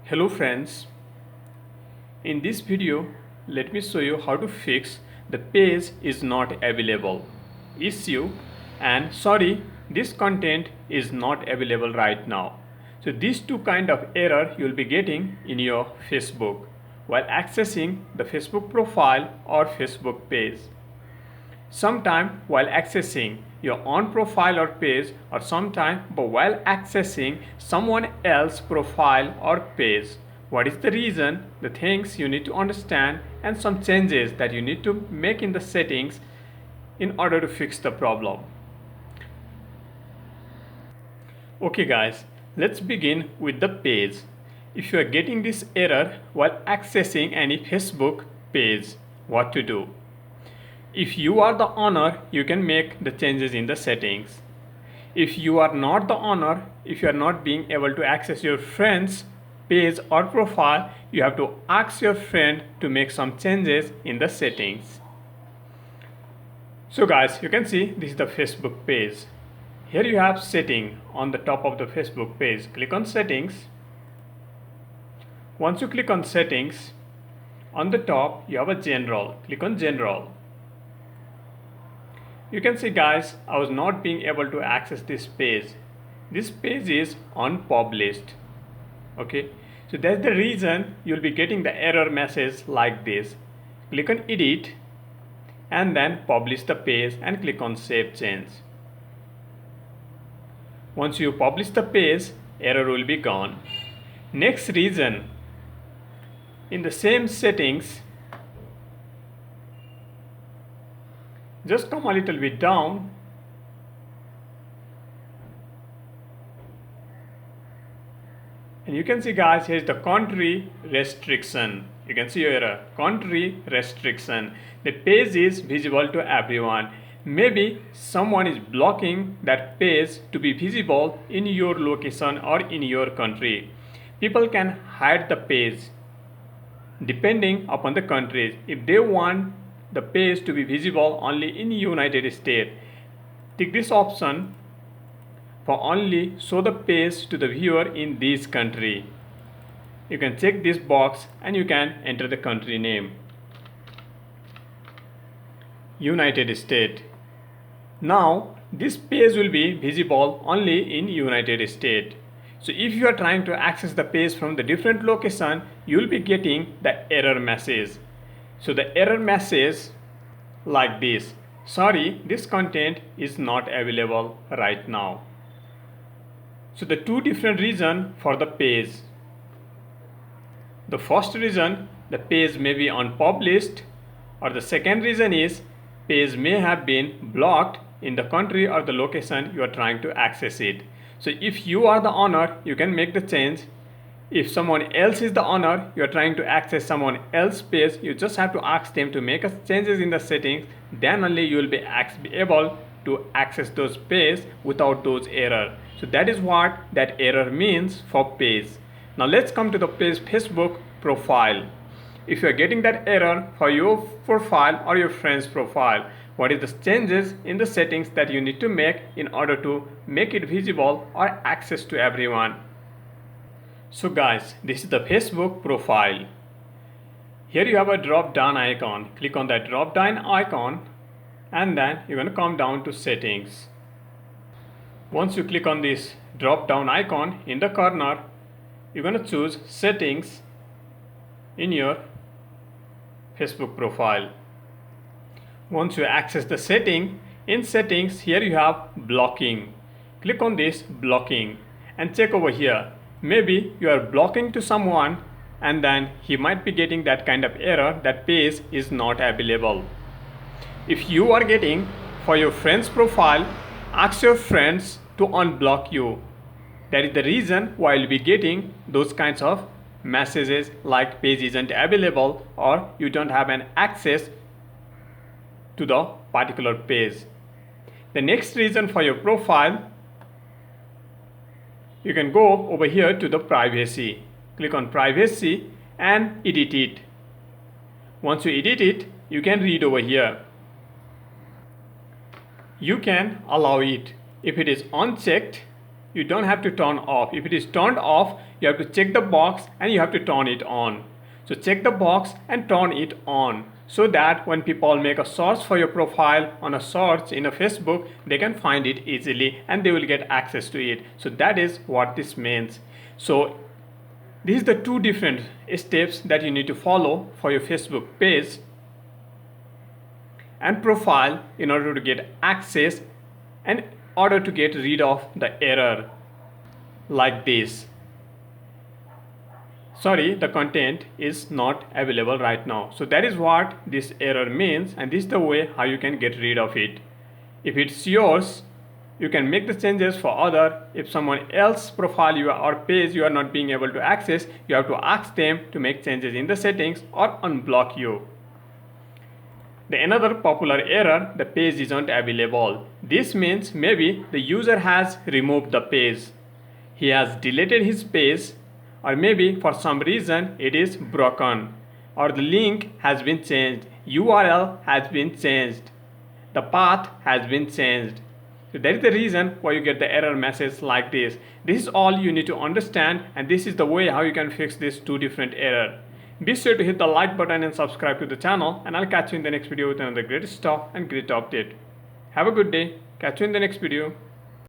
Hello friends, in this video let me show you how to fix the page is not available issue and sorry, this content is not available right now. So these two kind of error you will be getting in your Facebook while accessing the Facebook profile or Facebook page. Sometime while accessing your own profile or page, or sometime but while accessing someone else's profile or page. What is the reason, the things you need to understand, and some changes that you need to make in the settings in order to fix the problem. Okay guys, let's begin with the page. If you are getting this error while accessing any Facebook page, what to do? If you are the owner, you can make the changes in the settings. If you are not the owner, if you are not being able to access your friend's page or profile, you have to ask your friend to make some changes in the settings. So guys, you can see this is the Facebook page. Here you have setting on the top of the Facebook page. Click on settings. Once you click on settings, on the top you have a general. Click on general. You can see guys, I was not being able to access this page. This page is unpublished. Okay, so that's the reason you'll be getting the error message like this. Click on edit and then publish the page and click on save change. Once you publish the page, error will be gone. Next reason, in the same settings, just come a little bit down and you can see guys, here is the country restriction. You can see here country restriction. The page is visible to everyone. Maybe someone is blocking that page to be visible in your location or in your country. People can hide the page depending upon the countries. If they want the page to be visible only in United States, tick this option for only show the page to the viewer in this country. You can check this box and you can enter the country name, United States. Now this page will be visible only in United States. So if you are trying to access the page from the different location, you will be getting the error message. So the error message like this: sorry, this content is not available right now. So the two different reasons for the page. The first reason, the page may be unpublished, or the second reason is page may have been blocked in the country or the location you are trying to access it. So if you are the owner, you can make the change. If someone else is the owner, you are trying to access someone else's page, you just have to ask them to make changes in the settings. Then only you will be able to access those pages without those errors. So that is what that error means for page. Now let's come to the page Facebook profile. If you are getting that error for your profile or your friend's profile, what is the changes in the settings that you need to make in order to make it visible or access to everyone? So guys, this is the Facebook profile. Here you have a drop down icon. Click on that drop down icon and then you're going to come down to settings. Once you click on this drop down icon in the corner, you're going to choose settings in your Facebook profile. Once you access the setting, in settings here you have blocking. Click on this blocking and check over here. Maybe you are blocking to someone and then he might be getting that kind of error that page is not available. If you are getting for your friend's profile, ask your friends to unblock you. That is the reason why you'll be getting those kinds of messages like page isn't available or you don't have an access to the particular page. The next reason for your profile, you can go over here to the privacy. Click on privacy and edit it. Once you edit it, you can read over here. You can allow it. If it is unchecked, You don't have to turn off. If it is turned off, you have to check the box and you have to turn it on. So check the box and turn it on so that when people make a search for your profile on a search in a Facebook, they can find it easily and they will get access to it. So that is what this means. So these are the two different steps that you need to follow for your Facebook page and profile in order to get access and in order to get rid of the error like this. Sorry, the content is not available right now. So that is what this error means, and this is the way how you can get rid of it. If it's yours, you can make the changes for other. If someone else profile you or page you are not being able to access, you have to ask them to make changes in the settings or unblock you. The another popular error, the page isn't available. This means maybe the user has removed the page. He has deleted his page, or maybe for some reason it is broken, or the link has been changed, URL has been changed, the path has been changed. So that is the reason why you get the error message like this. This is all you need to understand, and this is the way how you can fix these two different errors. Be sure to hit the like button and subscribe to the channel, and I'll catch you in the next video with another great stuff and great update. Have a good day. Catch you in the next video.